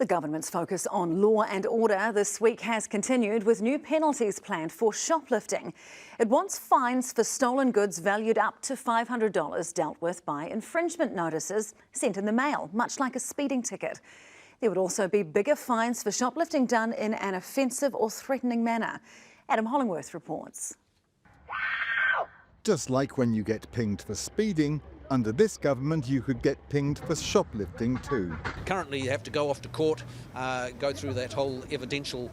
The government's focus on law and order this week has continued with new penalties planned for shoplifting. It wants fines for stolen goods valued up to $500 dealt with by infringement notices sent in the mail, much like a speeding ticket. There would also be bigger fines for shoplifting done in an offensive or threatening manner. Adam Hollingworth reports. Just like when you get pinged for speeding, under this government you could get pinged for shoplifting too. Currently you have to go off to court, go through that whole evidential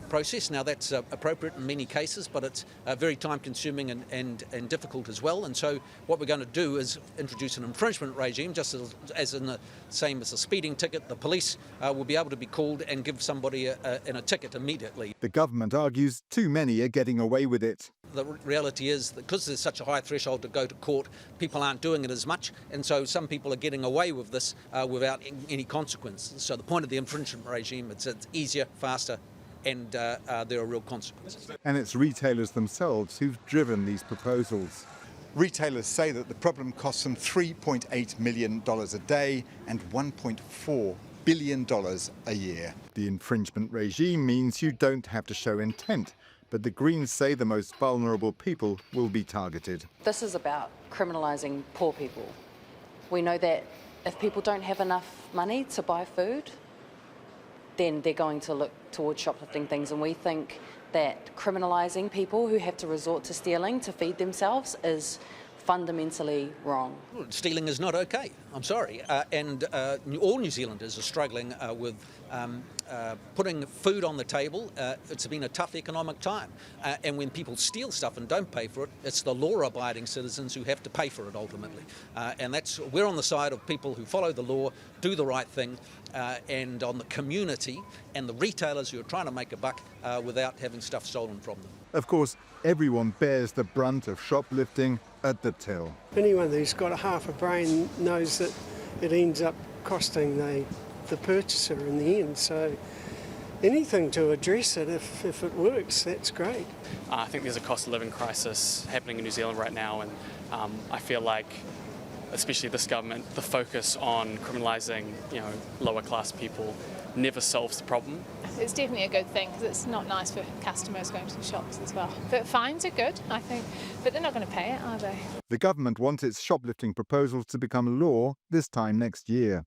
process. Now that's appropriate in many cases, but it's very time consuming and difficult as well. And so what we're going to do is introduce an infringement regime, just as in the same as a speeding ticket. The police will be able to be called and give somebody a ticket immediately. The government argues too many are getting away with it. The reality is that because there's such a high threshold to go to court, people aren't doing it as much, and so some people are getting away with this without any consequences. So the point of the infringement regime, it's easier, faster, and there are real consequences. And it's retailers themselves who've driven these proposals. Retailers say that the problem costs them $3.8 million a day and $1.4 billion a year. The infringement regime means you don't have to show intent, but the Greens say the most vulnerable people will be targeted. This is about criminalising poor people. We know that if people don't have enough money to buy food, then they're going to look towards shoplifting things, and we think that criminalising people who have to resort to stealing to feed themselves is fundamentally wrong. Stealing is not okay, I'm sorry, and all New Zealanders are struggling with putting food on the table. It's been a tough economic time, and when people steal stuff and don't pay for it, it's the law-abiding citizens who have to pay for it ultimately. And we're on the side of people who follow the law, do the right thing, and on the community and the retailers who are trying to make a buck without having stuff stolen from them. Of course, everyone bears the brunt of shoplifting at the till. Anyone who's got a half a brain knows that it ends up costing the purchaser in the end. So anything to address it, if it works, that's great. I think there's a cost of living crisis happening in New Zealand right now, and I feel like, especially this government, the focus on criminalising, lower class people never solves the problem. It's definitely a good thing because it's not nice for customers going to the shops as well. But fines are good, I think, but they're not going to pay it, are they? The government wants its shoplifting proposals to become law this time next year.